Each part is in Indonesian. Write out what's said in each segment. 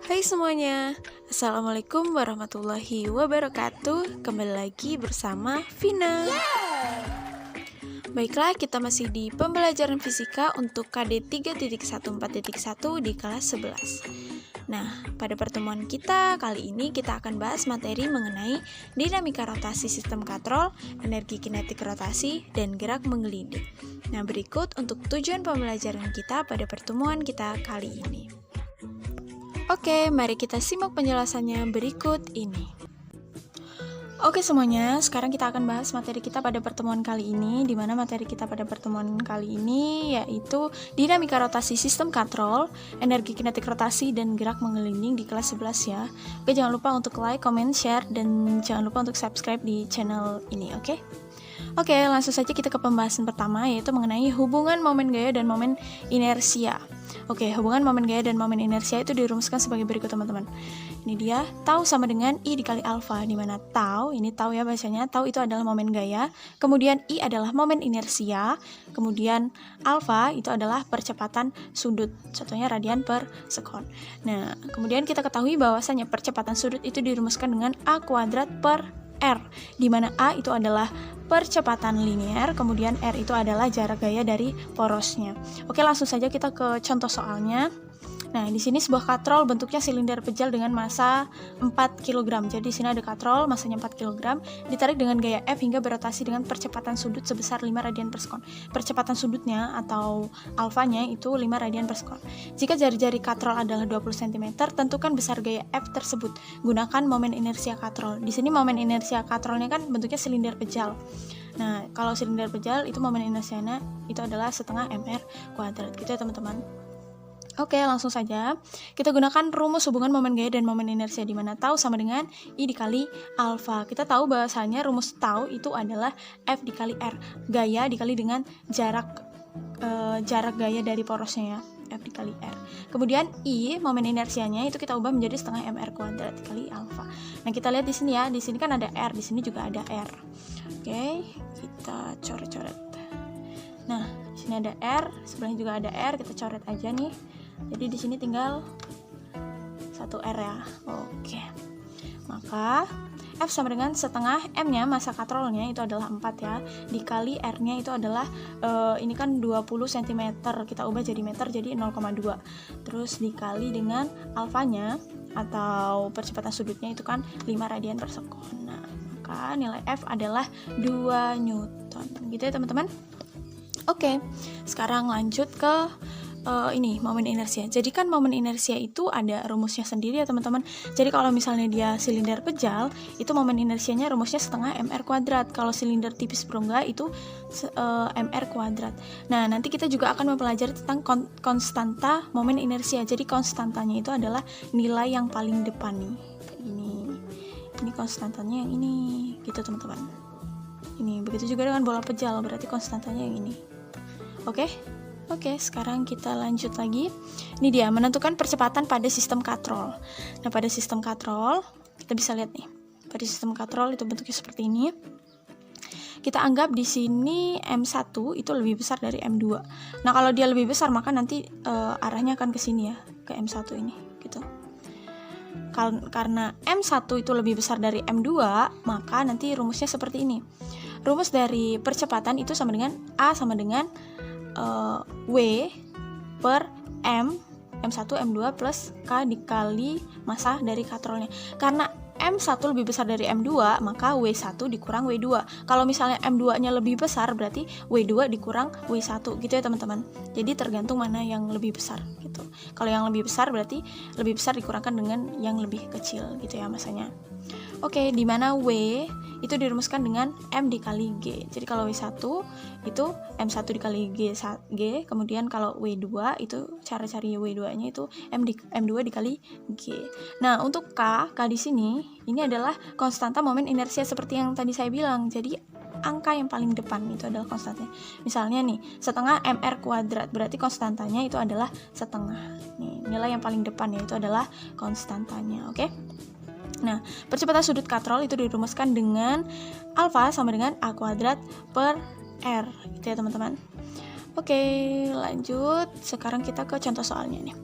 Hai semuanya, Assalamualaikum warahmatullahi wabarakatuh. Kembali lagi bersama Vina. Baiklah, kita masih di pembelajaran fisika untuk KD 3.14.1 di kelas 11. Nah, pada pertemuan kita kali ini kita akan bahas materi mengenai dinamika rotasi sistem katrol, energi kinetik rotasi, dan gerak menggelinding. Nah, berikut untuk tujuan pembelajaran kita pada pertemuan kita kali ini. Oke, mari kita simak penjelasannya berikut ini. Oke semuanya, sekarang kita akan bahas materi kita pada pertemuan kali ini, di mana materi kita pada pertemuan kali ini yaitu dinamika rotasi sistem katrol, energi kinetik rotasi, dan gerak menggelinding di kelas 11 ya. Oke, jangan lupa untuk like, comment, share, dan jangan lupa untuk subscribe di channel ini, oke? Oke, langsung saja kita ke pembahasan pertama, yaitu mengenai hubungan momen gaya dan momen inersia. Oke, hubungan momen gaya dan momen inersia itu dirumuskan sebagai berikut, teman-teman. Ini dia, tau sama dengan I dikali alfa, di mana tau, ini tau ya bacanya, tau itu adalah momen gaya, kemudian I adalah momen inersia, kemudian alfa itu adalah percepatan sudut, contohnya radian per sekon. Nah, kemudian kita ketahui bahwasanya percepatan sudut itu dirumuskan dengan A kuadrat per R, di mana A itu adalah percepatan linear, kemudian R itu adalah jarak gaya dari porosnya. Oke, langsung saja kita ke contoh soalnya. Nah, di sini sebuah katrol bentuknya silinder pejal dengan massa 4 kg. Jadi di sini ada katrol masanya 4 kg, ditarik dengan gaya F hingga berotasi dengan percepatan sudut sebesar 5 radian per sekon. Percepatan sudutnya atau alfanya itu 5 radian per sekon. Jika jari-jari katrol adalah 20 cm, tentukan besar gaya F tersebut. Gunakan momen inersia katrol. Di sini momen inersia katrolnya kan bentuknya silinder pejal. Nah, kalau silinder pejal itu momen inersianya itu adalah setengah mr kuadrat. Gitu ya, teman-teman. Oke, langsung saja kita gunakan rumus hubungan momen gaya dan momen inersia, di mana tau sama dengan I dikali alfa. Kita tahu bahwasanya rumus tau itu adalah F dikali R, gaya dikali dengan jarak gaya dari porosnya ya, F dikali R. Kemudian I, momen inersianya itu kita ubah menjadi setengah mr kuadrat dikali alfa. Nah, kita lihat di sini ya, di sini kan ada R, di sini juga ada R. Oke, kita coret-coret. Nah, di sini ada R, sebelahnya juga ada R, kita coret aja nih. Jadi di sini tinggal 1 R ya. Oke. Maka F sama dengan setengah M-nya, massa katrolnya itu adalah 4 ya, dikali R-nya itu adalah ini kan 20 cm, kita ubah jadi meter, jadi 0,2. Terus dikali dengan alfanya atau percepatan sudutnya itu kan 5 radian per sekon. Nah, maka nilai F adalah 2 Newton. Gitu ya, teman-teman. Oke, sekarang lanjut ke ini momen inersia. Jadi kan momen inersia itu ada rumusnya sendiri ya, teman-teman. Jadi kalau misalnya dia silinder pejal, itu momen inersianya rumusnya setengah mr kuadrat. Kalau silinder tipis berongga itu mr kuadrat. Nah, nanti kita juga akan mempelajari tentang konstanta momen inersia. Jadi konstantanya itu adalah nilai yang paling depan nih. Ini konstantanya yang ini, gitu teman-teman. Ini begitu juga dengan bola pejal, berarti konstantanya yang ini. Oke, sekarang kita lanjut lagi. Ini dia, menentukan percepatan pada sistem katrol. Nah, pada sistem katrol, kita bisa lihat nih. Pada sistem katrol itu bentuknya seperti ini. Kita anggap di sini M1 itu lebih besar dari M2. Nah, kalau dia lebih besar, maka nanti arahnya akan ke sini ya, ke M1 ini, gitu. Karena M1 itu lebih besar dari M2, maka nanti rumusnya seperti ini. Rumus dari percepatan itu sama dengan A sama dengan W per M1, M2 plus K dikali massa dari katrolnya. Karena M1 lebih besar dari M2, maka W1 dikurang W2. Kalau misalnya M2-nya lebih besar, berarti W2 dikurang W1, gitu ya, teman-teman. Jadi tergantung mana yang lebih besar, gitu. Kalau yang lebih besar, berarti lebih besar dikurangkan dengan yang lebih kecil, gitu ya, massanya. Oke, di mana W itu dirumuskan dengan M dikali G. Jadi kalau W1 itu M1 dikali G, kemudian kalau W2 itu cara cari W2-nya itu M2 dikali G. Nah, untuk K di sini ini adalah konstanta momen inersia seperti yang tadi saya bilang. Jadi angka yang paling depan itu adalah konstantanya. Misalnya nih, setengah mr kuadrat, berarti konstantanya itu adalah setengah. Nih, nilai yang paling depan yaitu adalah konstantanya, oke? Nah, percepatan sudut katrol itu dirumuskan dengan alfa sama dengan A kuadrat per R, gitu ya, teman-teman. Oke, lanjut. Sekarang kita ke contoh soalnya nih.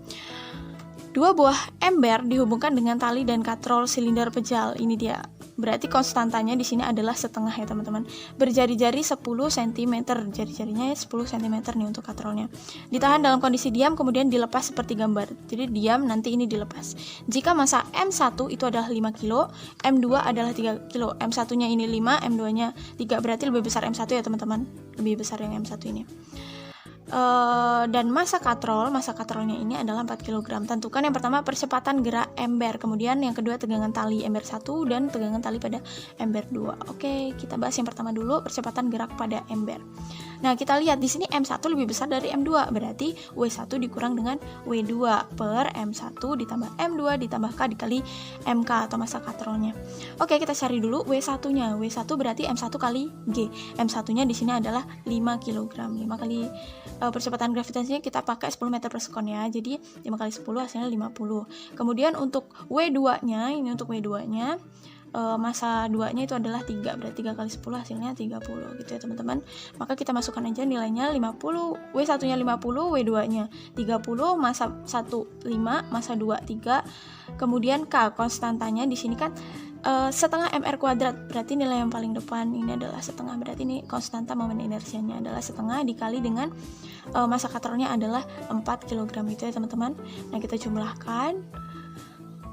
dua buah ember dihubungkan dengan tali dan katrol silinder pejal. Ini dia. Berarti konstantanya di sini adalah setengah ya teman-teman. Berjari-jari 10 cm. Jari-jarinya 10 cm nih untuk katrolnya. Ditahan dalam kondisi diam kemudian dilepas seperti gambar. Jadi diam nanti ini dilepas. Jika massa M1 itu adalah 5 kg, M2 adalah 3 kg. M1-nya ini 5, M2-nya 3. Berarti lebih besar M1 ya teman-teman. Lebih besar yang M1 ini. Dan massa katrolnya ini adalah 4 kg. Tentukan yang pertama percepatan gerak ember, kemudian yang kedua tegangan tali ember 1 dan tegangan tali pada ember 2. Oke, kita bahas yang pertama dulu, percepatan gerak pada ember. Nah, kita lihat di sini M1 lebih besar dari M2, berarti W1 dikurang dengan W2 per M1 ditambah M2 ditambah K dikali MK atau massa katrolnya. Oke, kita cari dulu W1-nya. W1 berarti M1 kali G. M1-nya di sini adalah 5 kg. 5 kali percepatan gravitasinya kita pakai 10 meter per sekon ya. Jadi 5 kali 10 hasilnya 50. Kemudian untuk W2-nya, ini untuk W2-nya massa 2-nya itu adalah 3, berarti 3 kali 10 hasilnya 30 gitu ya teman-teman. Maka kita masukkan aja nilainya 50, W1-nya 50, W2-nya 30, massa 1 5, massa 2 3. Kemudian K konstantanya di sini kan setengah mr kuadrat, berarti nilai yang paling depan ini adalah setengah, berarti ini konstanta momen inersianya adalah setengah dikali dengan massa katrolnya adalah 4 kg gitu ya teman-teman. Nah, kita jumlahkan,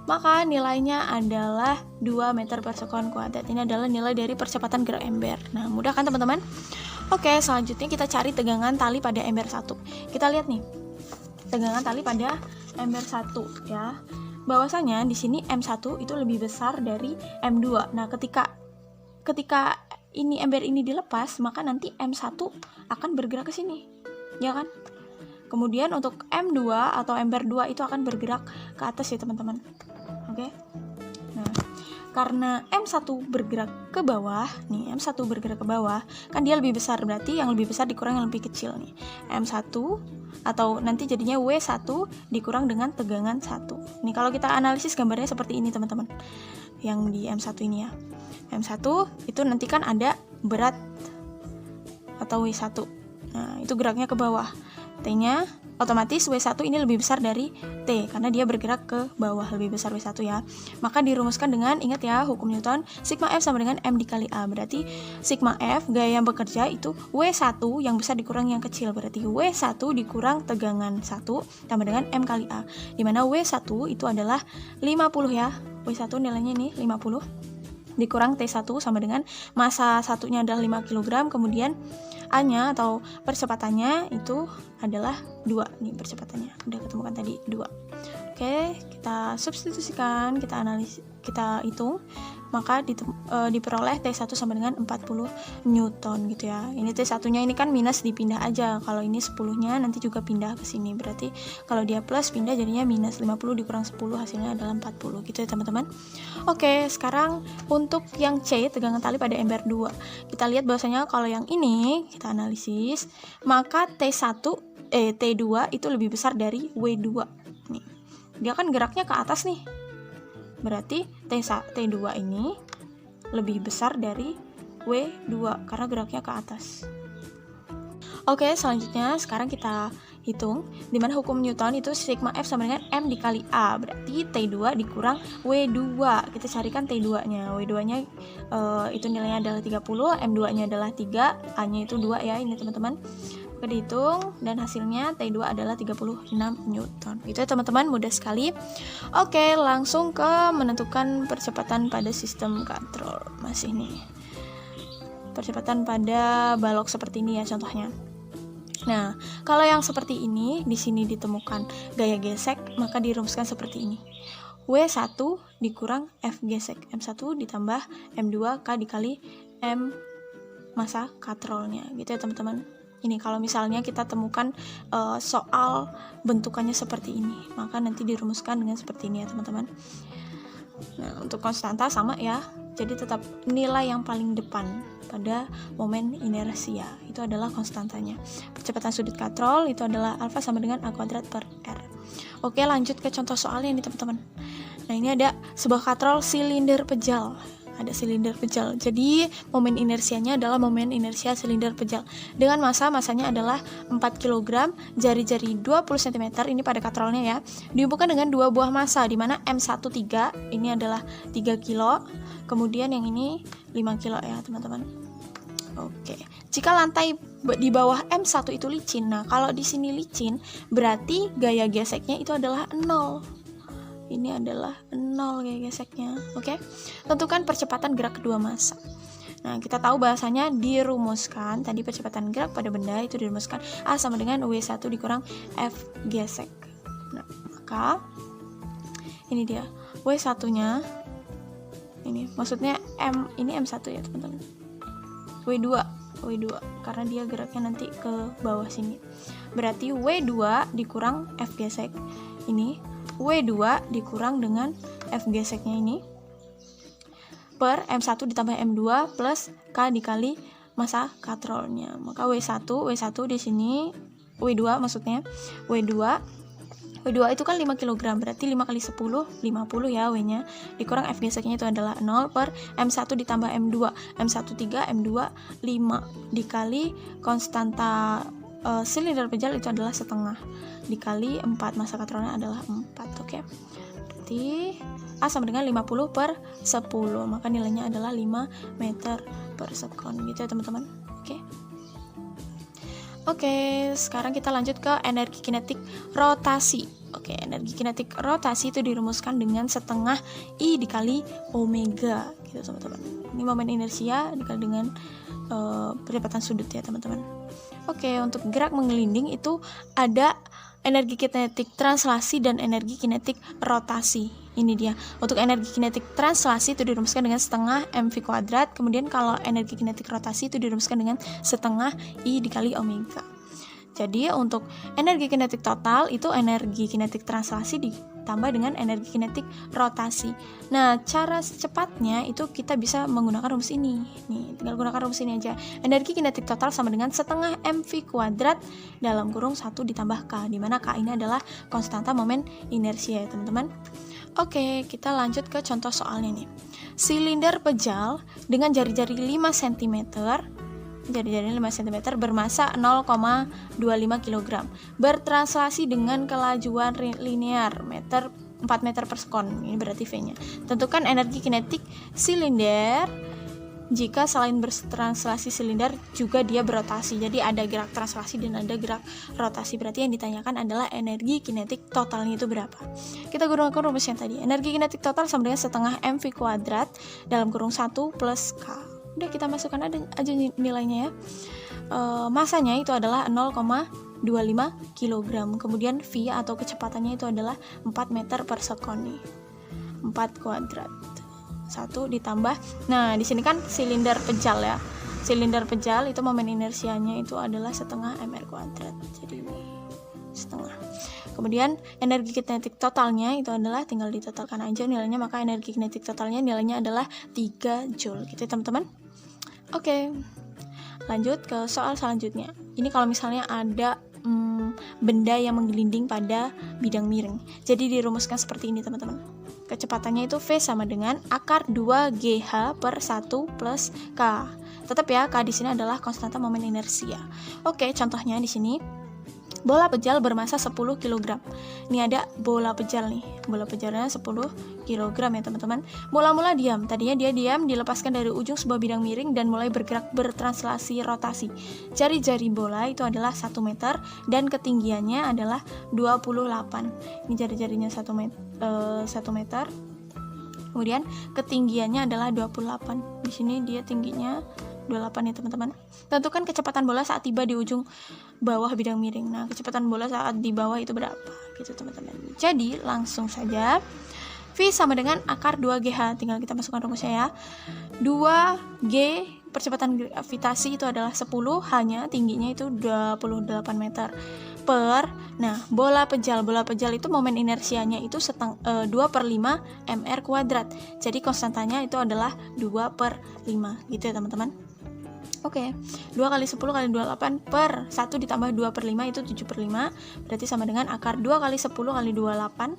maka nilainya adalah 2 meter per sekon kuadrat. Ini adalah nilai dari percepatan gerak ember. Nah, mudah kan teman-teman? Oke, selanjutnya kita cari tegangan tali pada ember 1. Kita lihat nih, tegangan tali pada ember 1 ya. Bahwasanya di sini M1 itu lebih besar dari M2. Nah, ketika ini ember ini dilepas, maka nanti M1 akan bergerak ke sini. Ya kan? Kemudian untuk M2 atau ember 2 itu akan bergerak ke atas ya, teman-teman. Oke. Nah, karena M1 bergerak ke bawah, nih M1 bergerak ke bawah, kan dia lebih besar, berarti yang lebih besar dikurang yang lebih kecil nih. M1 atau nanti jadinya W1 dikurang dengan tegangan 1. Nih kalau kita analisis gambarnya seperti ini teman-teman. Yang di M1 ini ya. M1 itu nanti kan ada berat atau W1. Nah, itu geraknya ke bawah. T-nya otomatis W1 ini lebih besar dari T karena dia bergerak ke bawah, lebih besar W1 ya. Maka dirumuskan dengan, ingat ya hukum Newton, sigma F sama dengan M dikali A. Berarti sigma F gaya yang bekerja itu W1 yang besar dikurang yang kecil, berarti W1 dikurang tegangan 1 tambah dengan M kali A, dimana W1 itu adalah 50 ya. W1 nilainya ini 50 dikurang T1 sama dengan massa satunya adalah 5 kg, kemudian A-nya atau percepatannya itu adalah 2 nih, percepatannya udah ketemukan tadi 2. Oke, kita substitusikan, kita analisis, kita hitung, maka diperoleh T1 sama dengan 40 Newton gitu ya. Ini T1-nya ini kan minus, dipindah aja. Kalau ini 10-nya nanti juga pindah ke sini. Berarti kalau dia plus pindah jadinya minus, 50 dikurang 10 hasilnya adalah 40 gitu ya teman-teman. Oke, sekarang untuk yang C, tegangan tali pada ember 2. Kita lihat bahwasanya kalau yang ini kita analisis, maka T2 itu lebih besar dari W2. Nih. Dia kan geraknya ke atas nih. Berarti T2 ini lebih besar dari W2 karena geraknya ke atas. Oke, selanjutnya sekarang kita hitung dimana hukum Newton itu sigma F sama dengan M dikali A. Berarti T2 dikurang W2. Kita carikan T2-nya. W2-nya itu nilainya adalah 30, M2-nya adalah 3, A-nya itu 2 ya ini teman-teman. Oke, dihitung dan hasilnya T2 adalah 36 Newton. Itu ya teman-teman, mudah sekali. Oke, langsung ke menentukan percepatan pada sistem katrol. Masih nih. Percepatan pada balok seperti ini ya contohnya. Nah, kalau yang seperti ini di sini ditemukan gaya gesek, maka dirumuskan seperti ini. W1 dikurang F gesek, M1 ditambah M2 K dikali M massa katrolnya. Gitu ya teman-teman. Ini kalau misalnya kita temukan soal bentukannya seperti ini, maka nanti dirumuskan dengan seperti ini ya teman-teman. Nah, untuk konstanta sama ya, jadi tetap nilai yang paling depan pada momen inersia itu adalah konstantanya. Percepatan sudut katrol itu adalah alfa sama dengan A kuadrat per R. Oke, lanjut ke contoh soalnya nih teman-teman. Nah, ini ada sebuah katrol silinder pejal. ada silinder pejal. Jadi momen inersianya adalah momen inersia silinder pejal. Dengan masanya adalah 4 kg, jari-jari 20 cm, ini pada katrolnya ya. Dihubungkan dengan dua buah massa, di mana M13 ini adalah 3 kg, kemudian yang ini 5 kg ya teman-teman. Oke, jika lantai di bawah M1 itu licin, nah kalau di sini licin berarti gaya geseknya itu adalah 0. Ini adalah 0 gaya geseknya. Oke, tentukan percepatan gerak kedua massa. Nah, kita tahu bahasanya dirumuskan, tadi percepatan gerak pada benda itu dirumuskan A sama dengan W1 dikurang F gesek. Nah, maka ini dia W1 nya, ini maksudnya M, ini M1 ya teman-teman, W2 karena dia geraknya nanti ke bawah sini, berarti W2 dikurang F gesek, ini W2 dikurang dengan F geseknya ini per M1 ditambah M2 plus K dikali massa katrolnya. Maka W1 di sini, W2 maksudnya, W2 itu kan 5 kg, berarti 5 kali 10, 50 ya W-nya, dikurang F geseknya itu adalah 0 per M1 ditambah M2, M1 3, M2 5, dikali konstanta silinder pejal itu adalah setengah, dikali 4, massa katrolnya adalah 4, oke. Berarti A sama dengan 50 per 10, maka nilainya adalah 5 meter per sekon, gitu ya teman-teman. Oke, sekarang kita lanjut ke energi kinetik rotasi. Oke, energi kinetik rotasi itu dirumuskan dengan setengah I dikali omega, gitu teman-teman. Ini momen inersia dikali dengan percepatan sudut ya teman-teman. Oke, untuk gerak menggelinding itu ada energi kinetik translasi dan energi kinetik rotasi. Ini dia. Untuk energi kinetik translasi itu dirumuskan dengan setengah mv kuadrat. Kemudian kalau energi kinetik rotasi itu dirumuskan dengan setengah I dikali omega. Jadi untuk energi kinetik total itu energi kinetik translasi ditambah dengan energi kinetik rotasi. Nah, cara cepatnya itu kita bisa menggunakan rumus ini. Nih, tinggal gunakan rumus ini aja. Energi kinetik total sama dengan setengah mv kuadrat dalam kurung 1 ditambah K, di mana K ini adalah konstanta momen inersia ya teman-teman. Oke, kita lanjut ke contoh soalnya nih. Silinder pejal dengan jari-jari 5 cm, jari-jari 5 cm bermassa 0,25 kg, bertranslasi dengan kelajuan linear 4 meter per sekon. Ini berarti V-nya. Tentukan energi kinetik silinder jika selain bertranslasi silinder juga dia berotasi. Jadi ada gerak translasi dan ada gerak rotasi. Berarti yang ditanyakan adalah energi kinetik totalnya itu berapa. Kita gunakan rumus yang tadi. Energi kinetik total sama dengan setengah mv kuadrat dalam kurung 1 plus K. Udah, kita masukkan aja nilainya ya. Masanya itu adalah 0,25 kg. Kemudian V atau kecepatannya itu adalah 4 meter per sekon nih. 4 kuadrat. 1 ditambah, nah di sini kan silinder pejal ya. Silinder pejal itu momen inersianya itu adalah setengah mr kuadrat. Jadi ini setengah. Kemudian energi kinetik totalnya itu adalah, tinggal ditotalkan aja nilainya, maka energi kinetik totalnya nilainya adalah 3 joule gitu teman-teman. Oke, lanjut ke soal selanjutnya. Ini kalau misalnya ada benda yang menggelinding pada bidang miring. Jadi dirumuskan seperti ini teman-teman. Kecepatannya itu V sama dengan akar 2GH per 1 plus K. Tetap ya, K di sini adalah konstanta momen inersia. Oke, contohnya di sini bola pejal bermassa 10 kg. Ini ada bola pejal nih. Bola pejalnya 10 kg ya teman-teman. Mula-mula diam. Tadinya dia diam, dilepaskan dari ujung sebuah bidang miring dan mulai bergerak bertranslasi rotasi. Jari-jari bola itu adalah 1 meter dan ketinggiannya adalah 28. Ini jari-jarinya 1 meter. Kemudian ketinggiannya adalah 28. Di sini dia tingginya 28 ya teman-teman. Tentukan kecepatan bola saat tiba di ujung bawah bidang miring. Nah, kecepatan bola saat di bawah itu berapa? Gitu teman-teman. Jadi, langsung saja V sama dengan akar 2GH. Tinggal kita masukkan rumusnya ya. 2G percepatan gravitasi itu adalah 10, hanya tingginya itu 28 meter. Per, nah bola pejal itu momen inersianya itu 2/5 mr kuadrat. Jadi konstantanya itu adalah 2/5 gitu ya teman-teman. Oke, 2 kali 10 kali 28 per 1 ditambah 2/5 itu 7/5. Berarti sama dengan akar 2 kali 10 kali 28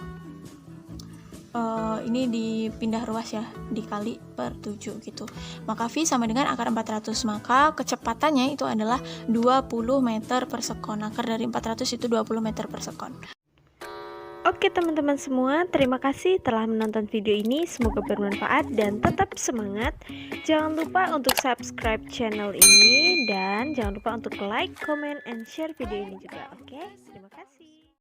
ini dipindah ruas ya, dikali per 7 gitu. Maka V sama dengan akar 400, maka kecepatannya itu adalah 20 meter per sekon. Akar dari 400 itu 20 meter per sekon. Oke teman-teman semua, terima kasih telah menonton video ini. Semoga bermanfaat dan tetap semangat. Jangan lupa untuk subscribe channel ini dan jangan lupa untuk like, comment, and share video ini juga. Oke, terima kasih.